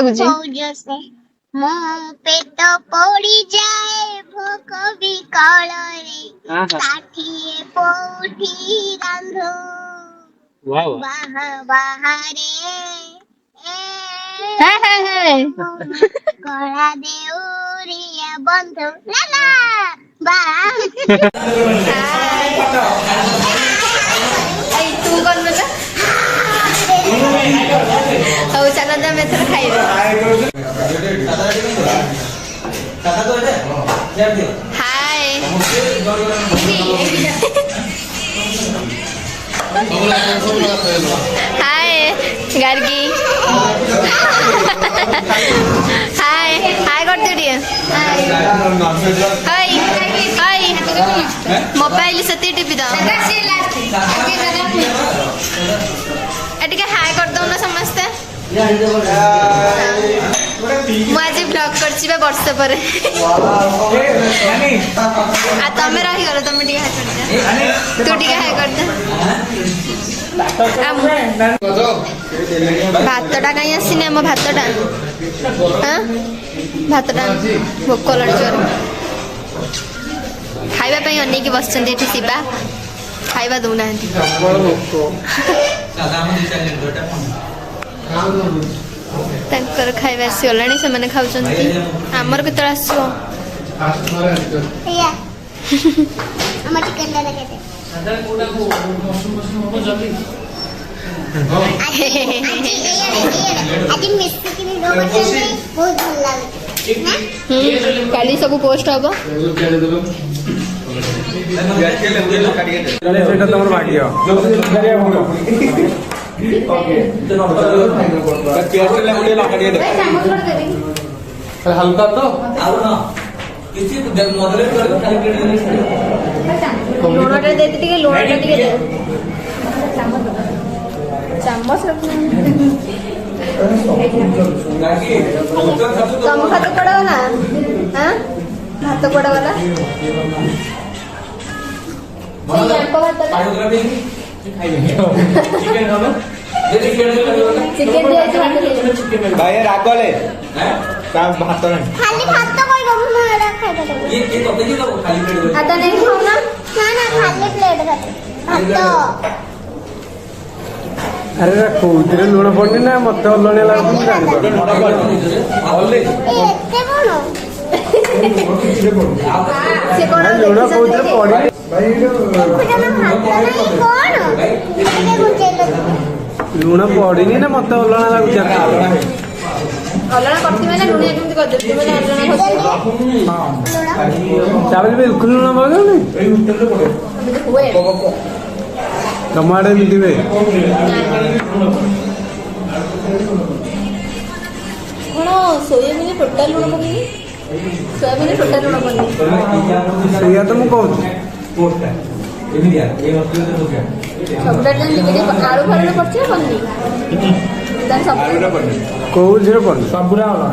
ଲାଗୁଛି? ମୋ ପେଟ ପୋଡ଼ି ଯାଏ ଭୋକ ବିକଳରେ କାଠିଏ ପୋଠି ରାନ୍ଧୁ ବାହାରେ କଳା ଦେଉରିଆ ବନ୍ଧୁ ତୁ କଣ ହଉ ଚାଲ ଆମେ ଏଥର ଖାଇବା। ହାय हाय गार्गी हाय हाय कर दे दिए हाय हाय मोबाइल से टीवी दो एटिके हाय कर दो ना समस्ते मुझे ब्लॉग करछि बा वर्ष पर आ तमे रही गलो तमे टिके हाय कर दे तू टिके हाय कर दे भातटा कहीं आसनी आम भातटा हाँ भातटा भोक लड़ी जोर खाइबा पई अनेक बसचंदी एठी शिवा खाइबा दउना तांकर खाइबा आसीगलानी से माने खाउचंती हमर केतळ आसीबो हमर चिकन ला लगे काली सब पोस्ट हम हल्का तो लुण दे टिके लुण टिके दे चम्मच तम भात कड़ा वाला हाँ भात कड़ा वाला भाई रागले भात खाली भात कोई गम खाइबा ये तो देखि दो खाली प्लेट आता नहीं खाऊना ना ना खाली प्लेट भात अरे कोउतरे लुण पड़नी ना मत लणे लागु जानि एते बोलो से कोन लुण कोउतरे पड़ी भाई लुण पड़नी ना मत लणा लागु जानि अलना करती मैंने लुण केमति कर दे मैंने अलना कर चावल बिल्कुल लुण पड़नी ए उत्तर ले पड़े हुए टमाटर दिवे कौन सोयाबीन टोटाल लुण पकई सोयाबीन टोटाल लुण पकई सैया तो मु कहू सबटा टाइम टिके आलू फालू पड़छ पन्नी दान सब कोउ झिरो पड़ सबुरा वाला